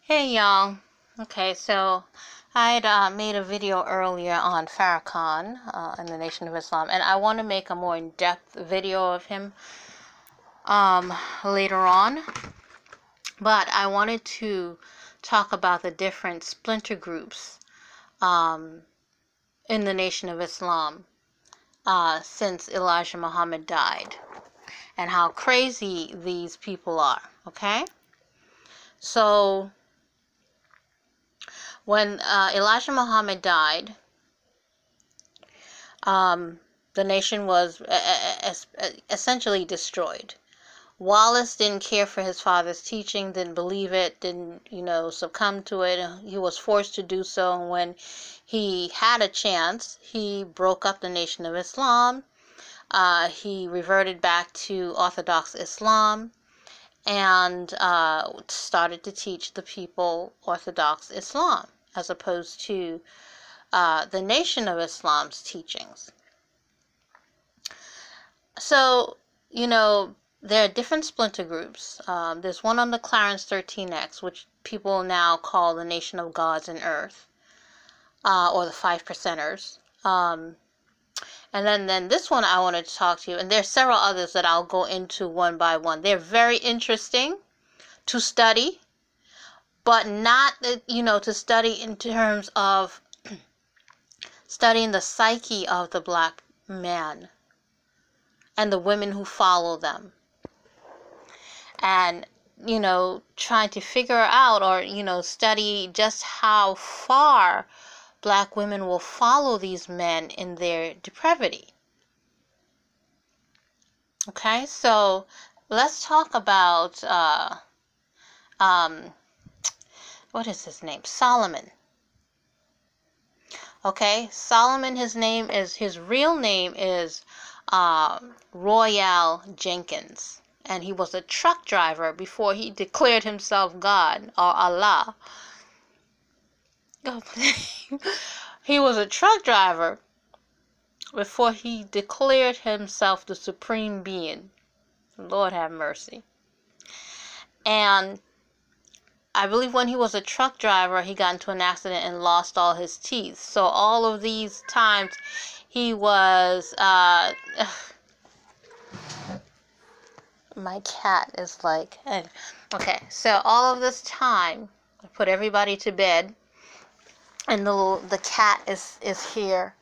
Hey y'all. Okay, so I'd made a video earlier on Farrakhan and the Nation of Islam, and I want to make a more in-depth video of him later on. But I wanted to talk about the different splinter groups in the Nation of Islam since Elijah Muhammad died, and how crazy these people are. Okay, so when Elijah Muhammad died, the nation was essentially destroyed. Wallace didn't care for his father's teaching, didn't believe it, didn't, succumb to it. He was forced to do so, and when he had a chance, he broke up the Nation of Islam. He reverted back to Orthodox Islam and started to teach the people Orthodox Islam, as opposed to the Nation of Islam's teachings. So, there are different splinter groups. There's one on the Clarence 13X, which people now call the Nation of Gods and Earth, or the 5%ers. And then this one I wanted to talk to you, and there's several others that I'll go into one by one. They're very interesting to study, but not, to study in terms of studying the psyche of the black man and the women who follow them. And, trying to figure out or, study just how far black women will follow these men in their depravity. Okay, so let's talk about, what is his name? Solomon. Okay, Solomon, his real name is Royall Jenkins. And he was a truck driver before he declared himself God or Allah. He was a truck driver before he declared himself the supreme being. Lord have mercy. And I believe when he was a truck driver, he got into an accident and lost all his teeth. So all of these times he was... my cat is like... Okay, so all of this time, I put everybody to bed, and the cat is here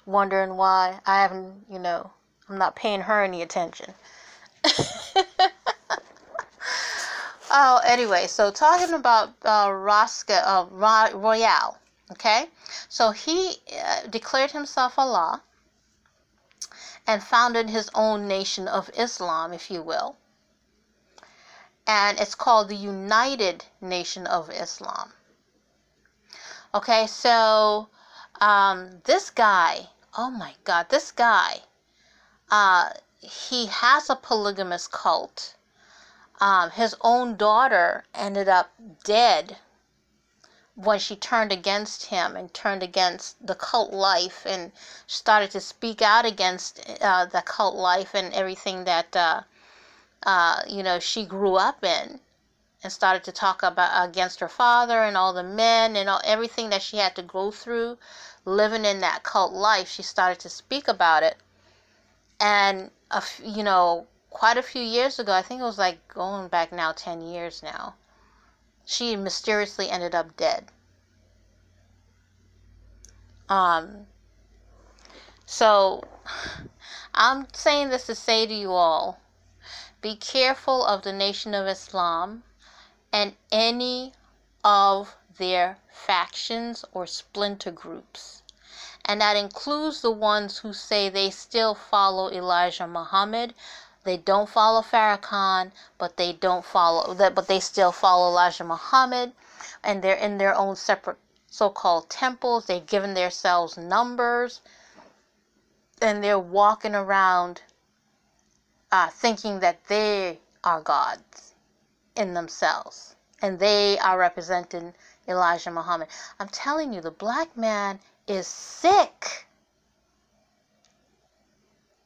wondering why I haven't, I'm not paying her any attention. Oh, anyway, so talking about Royall, okay? So he declared himself Allah and founded his own nation of Islam, if you will. And it's called the United Nation of Islam. Okay, so this guy, oh my God, this guy, he has a polygamous cult. His own daughter ended up dead when she turned against him and turned against the cult life and started to speak out against the cult life and everything that she grew up in, and started to talk about against her father and all the men and everything that she had to go through living in that cult life. She started to speak about it, and quite a few years ago, I think it was like going back now 10 years now, she mysteriously ended up dead. So I'm saying this to say to you all, be careful of the Nation of Islam and any of their factions or splinter groups. And that includes the ones who say they still follow Elijah Muhammad. They don't follow Farrakhan, but they still follow Elijah Muhammad, and they're in their own separate so-called temples. They've given themselves numbers, and they're walking around thinking that they are gods in themselves, and they are representing Elijah Muhammad. I'm telling you, the black man is sick.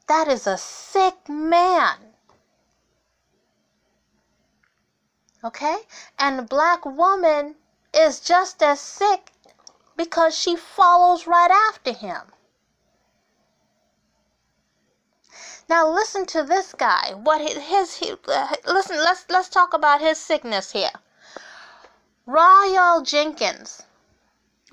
That is a sick man. Okay? And the black woman is just as sick because she follows right after him. Now listen to this guy. Listen. Let's talk about his sickness here. Royall Jenkins.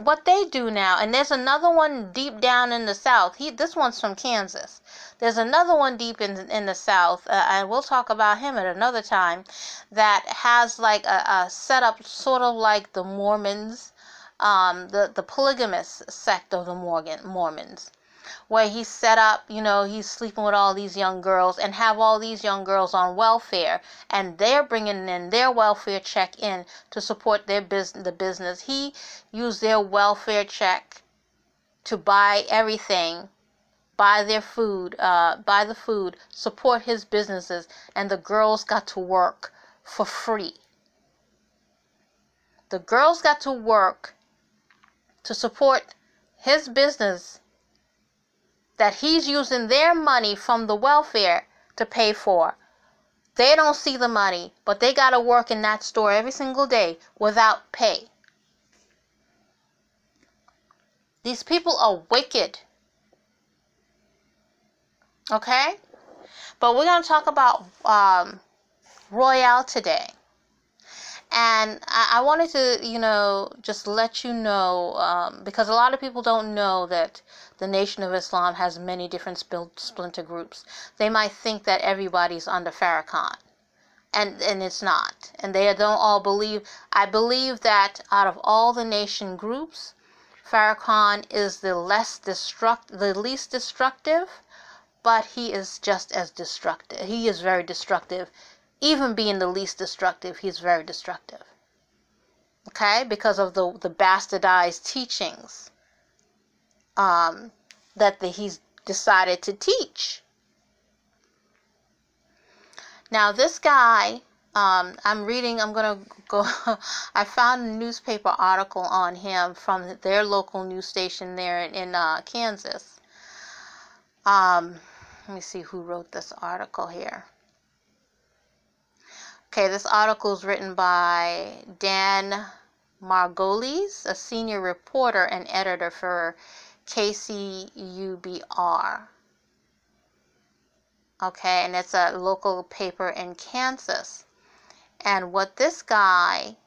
What they do now, and there's another one deep down in the South. This one's from Kansas. There's another one deep in the South, and we'll talk about him at another time, that has like a setup sort of like the Mormons, the polygamous sect of the Mormons, where he's set up, he's sleeping with all these young girls and have all these young girls on welfare, and they're bringing in their welfare check in to support the business. He used their welfare check to buy everything, buy their food, buy the food, support his businesses, and the girls got to work for free. The girls got to work to support his business that he's using their money from the welfare to pay for. They don't see the money, but they got to work in that store every single day without pay. These people are wicked. Okay? But we're going to talk about Royall today. And I wanted to, just let you know, because a lot of people don't know that the Nation of Islam has many different splinter groups. They might think that everybody's under Farrakhan, and it's not. And they don't all believe. I believe that out of all the nation groups, Farrakhan is the least destructive, but he is just as destructive. He is very destructive. Even being the least destructive, he's very destructive. Okay? Because of the bastardized teachings that he's decided to teach. Now, this guy, I'm going to go, I found a newspaper article on him from their local news station there in Kansas. Let me see who wrote this article here. Okay, this article is written by DAN Margolies, a senior reporter and editor for KCUBR. Okay, and it's a local paper in Kansas. And what this guy,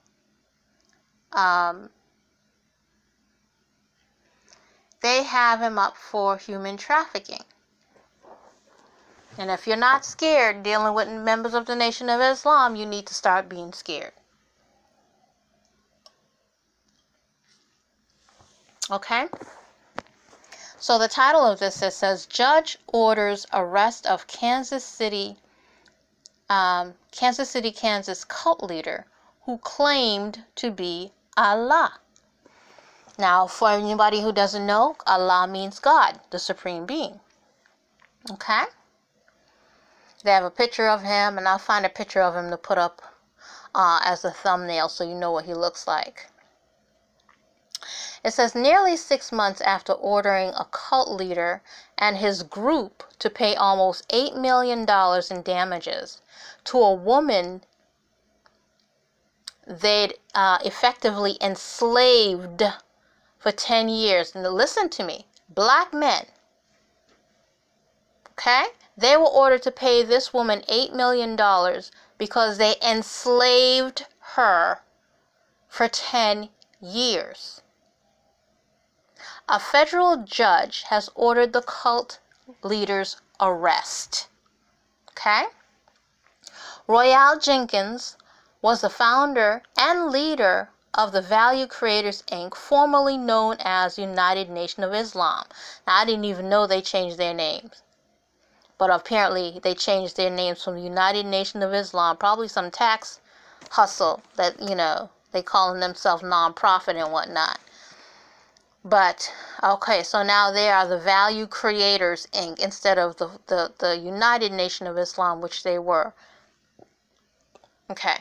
they have him up for human trafficking. And if you're not scared dealing with members of the Nation of Islam, you need to start being scared. Okay? So the title of this, it says, Judge Orders Arrest of Kansas City, Kansas cult leader who claimed to be Allah. Now, for anybody who doesn't know, Allah means God, the Supreme Being. Okay? They have a picture of him, and I'll find a picture of him to put up as a thumbnail so you know what he looks like. It says, nearly 6 months after ordering a cult leader and his group to pay almost $8 million in damages to a woman they'd effectively enslaved for 10 years. And listen to me, black men. Okay? They were ordered to pay this woman $8 million because they enslaved her for 10 years. A federal judge has ordered the cult leader's arrest. Okay? Royall Jenkins was the founder and leader of the Value Creators, Inc., formerly known as United Nation of Islam. Now, I didn't even know they changed their names. But apparently they changed their names from the United Nation of Islam. Probably some tax hustle that, they calling themselves non-profit and whatnot. But, okay, so now they are the Value Creators, Inc. instead of the United Nation of Islam, which they were. Okay.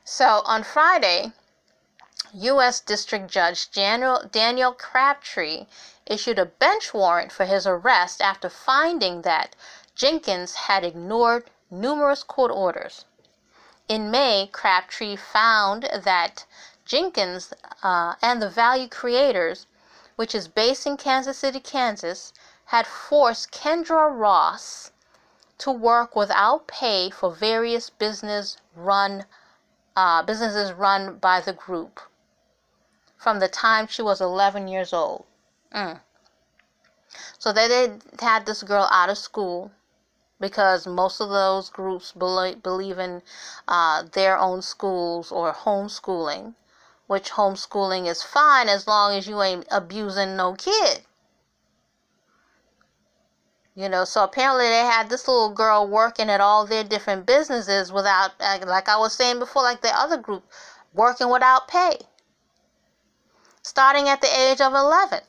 So on Friday, U.S. District Judge Daniel Crabtree issued a bench warrant for his arrest after finding that Jenkins had ignored numerous court orders. In May, Crabtree found that Jenkins and the Value Creators, which is based in Kansas City, Kansas, had forced Kendra Ross to work without pay for various businesses run by the group from the time she was 11 years old. So they had this girl out of school, because most of those groups believe in their own schools or homeschooling, which homeschooling is fine as long as you ain't abusing no kid. You know, so apparently they had this little girl working at all their different businesses without, like I was saying before, like the other group, working without pay, starting at the age of 11.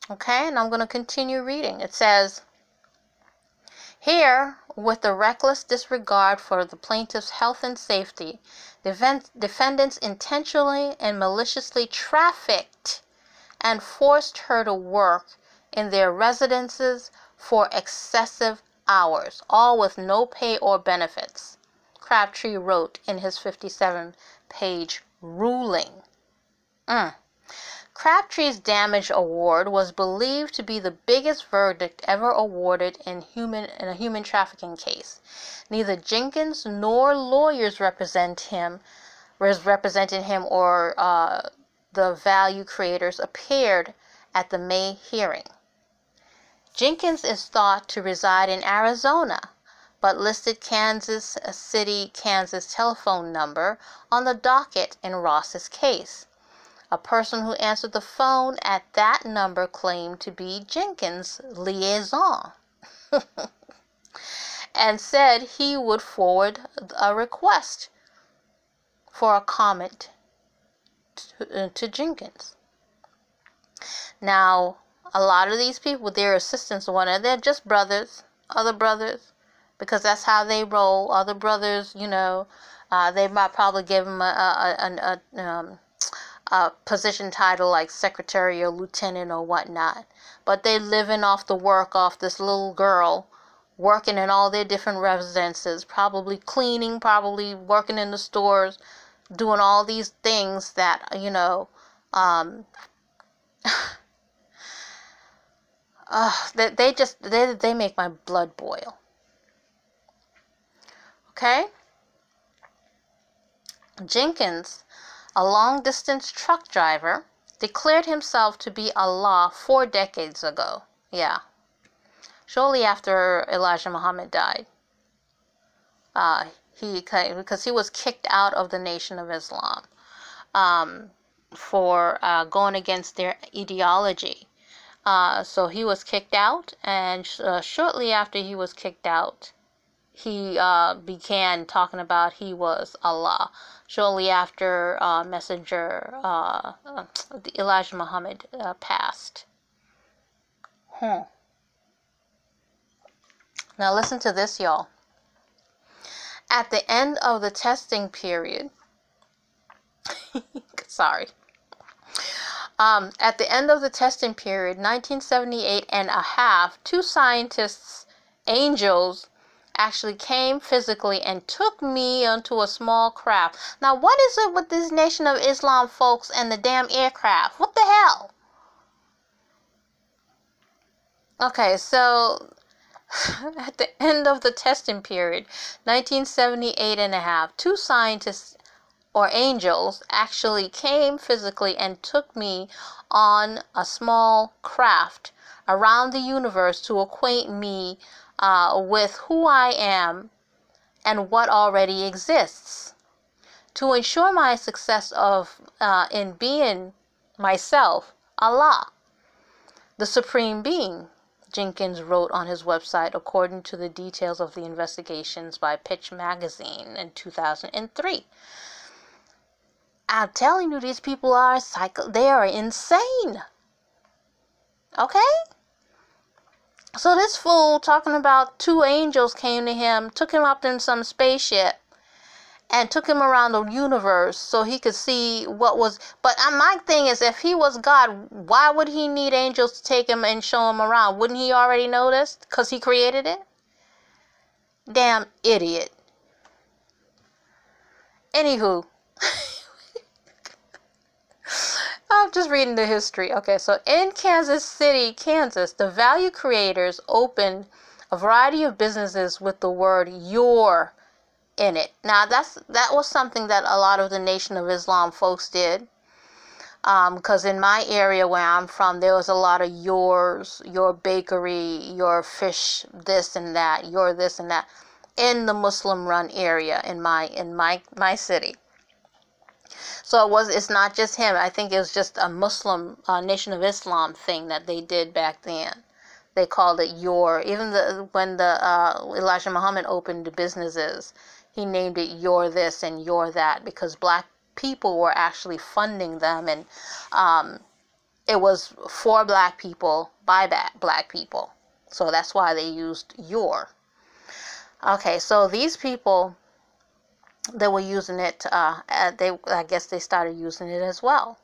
Okay, and I'm going to continue reading. It says, here, with the reckless disregard for the plaintiff's health and safety, defendants intentionally and maliciously trafficked and forced her to work in their residences for excessive hours, all with no pay or benefits, Crabtree wrote in his 57-page ruling. Crabtree's damage award was believed to be the biggest verdict ever awarded in a human trafficking case. Neither Jenkins nor lawyers representing him or the Value Creators appeared at the May hearing. Jenkins is thought to reside in Arizona, but listed Kansas City, Kansas telephone number on the docket in Ross's case. A person who answered the phone at that number claimed to be Jenkins' liaison and said he would forward a request for a comment to Jenkins. Now, a lot of these people, their assistants, they're just brothers, other brothers, because that's how they roll. Other brothers, you know, they might probably give them a position title like secretary or lieutenant or whatnot, but they living off the work off this little girl, working in all their different residences, probably cleaning, probably working in the stores, doing all these things that, you know, they make my blood boil. Okay? Jenkins, a long-distance truck driver, declared himself to be Allah 4 decades ago. Yeah. Shortly after Elijah Muhammad died. Because he was kicked out of the Nation of Islam for going against their ideology. So he was kicked out, and shortly after he was kicked out, he began talking about he was Allah. Shortly after Messenger Elijah Muhammad passed. Now listen to this, y'all. At the end of the testing period, at the end of the testing period, 1978 and a half, 2 scientists, angels, actually came physically and took me onto a small craft. Now, what is it with this Nation of Islam folks and the damn aircraft? What the hell? Okay, so at the end of the testing period, 1978 and a half, 2 scientists or angels actually came physically and took me on a small craft around the universe to acquaint me with who I am and what already exists. To ensure my success in being myself, Allah, the Supreme Being, Jenkins wrote on his website according to the details of the investigations by Pitch Magazine in 2003. I'm telling you, these people are they are insane. Okay? So this fool talking about 2 angels came to him, took him up in some spaceship, and took him around the universe so he could see what was... But my thing is, if he was God, why would he need angels to take him and show him around? Wouldn't he already know this? Because he created it? Damn idiot. Anywho, I'm just reading the history. Okay, so in Kansas City, Kansas, the value creators opened a variety of businesses with the word "your" in it. Now, that was something that a lot of the Nation of Islam folks did. Because in my area where I'm from, there was a lot of yours, your bakery, your fish, this and that, your this and that, in the Muslim-run area in my city. So it's not just him. I think it was just a Muslim Nation of Islam thing that they did back then. They called it your. Even when Elijah Muhammad opened the businesses, he named it your this and your that, because black people were actually funding them, and it was for black people by black people. So that's why they used your. Okay, so these people, they were using it. I guess they started using it as well.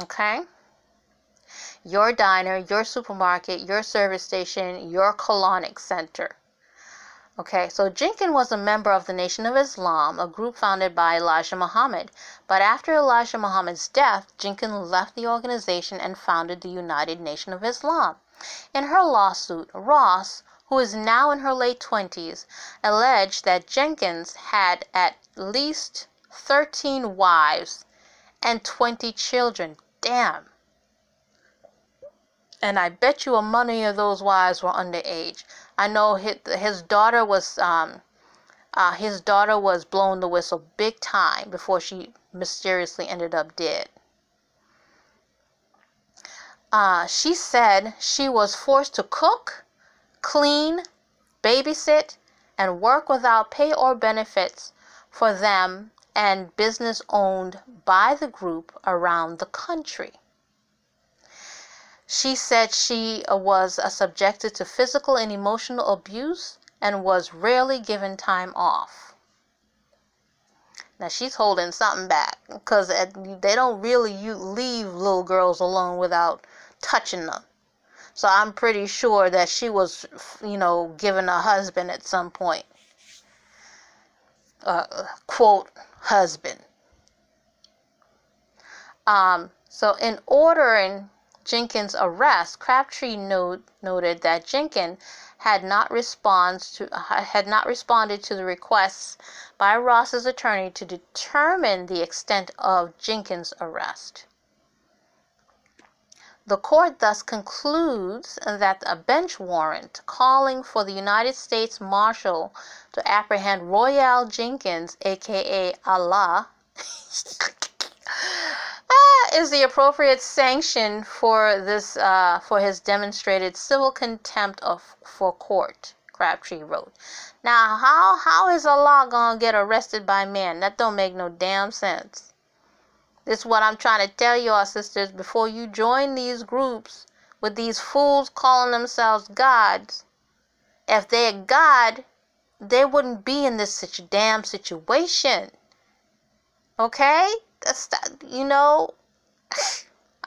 Okay. Your diner, your supermarket, your service station, your colonic center. Okay, so Jenkins was a member of the Nation of Islam, a group founded by Elijah Muhammad. But after Elijah Muhammad's death, Jenkins left the organization and founded the United Nation of Islam. In her lawsuit, Ross, who is now in her late 20s, alleged that Jenkins had at least 13 wives and 20 children. Damn. And I bet you many of those wives were underage. I know his daughter was blowing the whistle big time before she mysteriously ended up dead. She said she was forced to cook, clean, babysit, and work without pay or benefits for them and business owned by the group around the country. She said she was subjected to physical and emotional abuse and was rarely given time off. Now she's holding something back, because they don't really leave little girls alone without touching them. So I'm pretty sure that she was, given a husband at some point. Quote, husband. So in ordering Jenkins' arrest, Crabtree noted that Jenkins had not responded to the requests by Ross's attorney to determine the extent of Jenkins' arrest. The court thus concludes that a bench warrant calling for the United States Marshal to apprehend Royall Jenkins, aka Allah, is the appropriate sanction for this for his demonstrated civil contempt for court, Crabtree wrote. Now, how is Allah gonna get arrested by man? That don't make no damn sense. This is what I'm trying to tell you, all sisters, before you join these groups with these fools calling themselves gods. If they're God, they wouldn't be in this damn situation. Okay?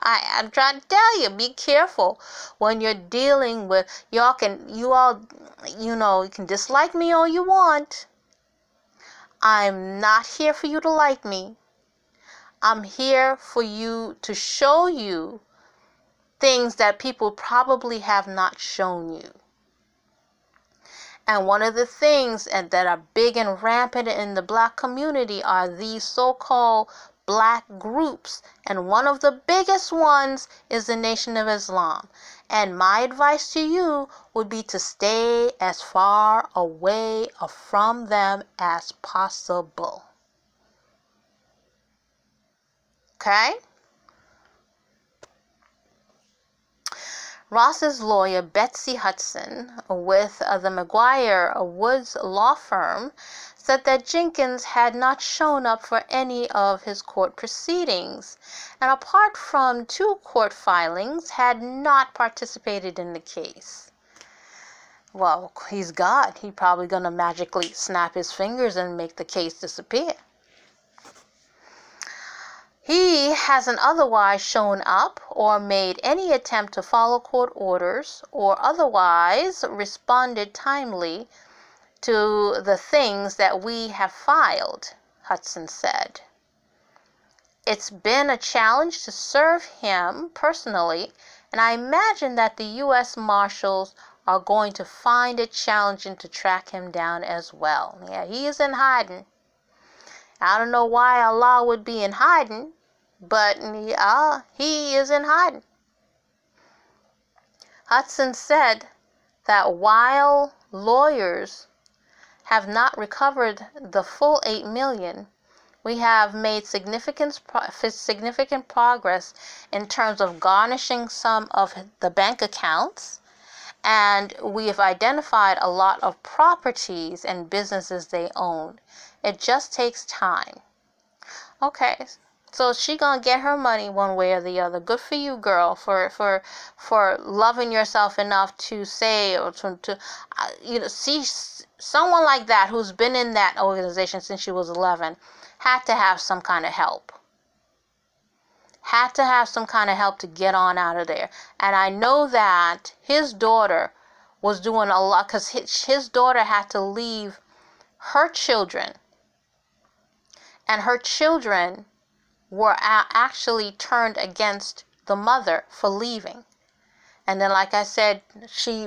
I'm trying to tell you, be careful when you're dealing with, you can dislike me all you want. I'm not here for you to like me. I'm here for you to show you things that people probably have not shown you. And one of the things that are big and rampant in the black community are these so-called black groups. And one of the biggest ones is the Nation of Islam. And my advice to you would be to stay as far away from them as possible. Okay? Ross's lawyer, Betsy Hudson, with the McGuire Woods law firm, said that Jenkins had not shown up for any of his court proceedings, and apart from 2 court filings, had not participated in the case. Well, he's God. He's probably going to magically snap his fingers and make the case disappear. He hasn't otherwise shown up or made any attempt to follow court orders or otherwise responded timely to the things that we have filed, Hudson said. It's been a challenge to serve him personally, and I imagine that the U.S. Marshals are going to find it challenging to track him down as well. Yeah, he is in hiding. I don't know why Allah would be in hiding, but he is in hiding. Hudson said that while lawyers have not recovered the full $8 million, we have made significant progress in terms of garnishing some of the bank accounts, and we have identified a lot of properties and businesses they own. It just takes time. Okay, so she gonna get her money one way or the other. Good for you, girl, for loving yourself enough to say, or to see someone like that who's been in that organization since she was 11. Had to have some kind of help. Had to have some kind of help to get on out of there. And I know that his daughter was doing a lot, because his daughter had to leave her children. And her children were actually turned against the mother for leaving. And then, like I said,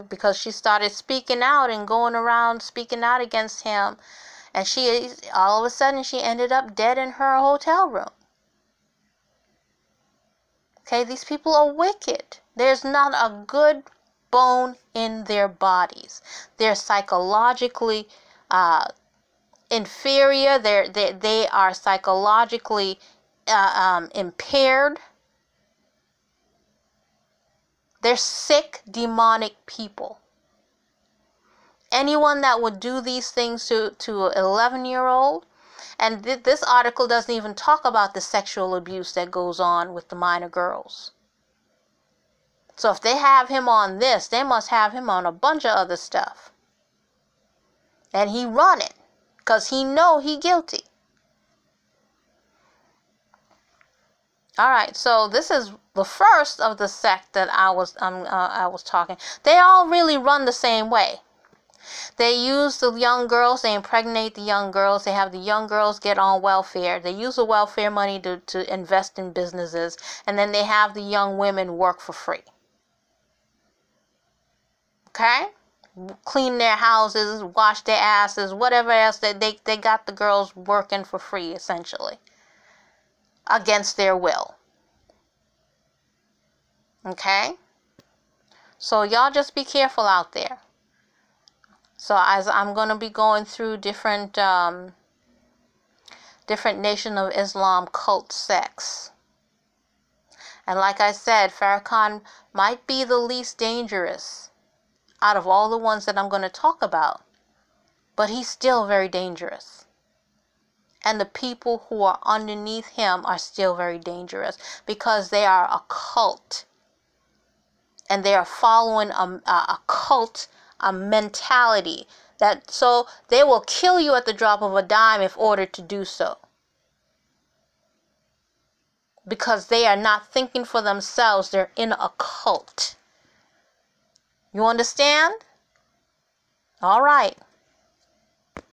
because she started speaking out and going around speaking out against him, and all of a sudden, she ended up dead in her hotel room. Okay, these people are wicked. There's not a good bone in their bodies. They're psychologically inferior. They are psychologically impaired. They're sick, demonic people. Anyone that would do these things to an 11-year-old, and this article doesn't even talk about the sexual abuse that goes on with the minor girls. So if they have him on this, they must have him on a bunch of other stuff. And he run it, because he know he guilty. All right, so this is the first of the sect that I was talking. They all really run the same way. They use the young girls, they impregnate the young girls, they have the young girls get on welfare, they use the welfare money to invest in businesses, and then they have the young women work for free. Okay? Clean their houses, wash their asses, whatever else, they got the girls working for free, essentially. Against their will. Okay? So y'all just be careful out there. So as I'm going to be going through different Nation of Islam cult sects. And like I said, Farrakhan might be the least dangerous out of all the ones that I'm going to talk about. But he's still very dangerous. And the people who are underneath him are still very dangerous, because they are a cult. And they are following a cult, a mentality. So they will kill you at the drop of a dime if ordered to do so. Because they are not thinking for themselves. They're in a cult. You understand? All right.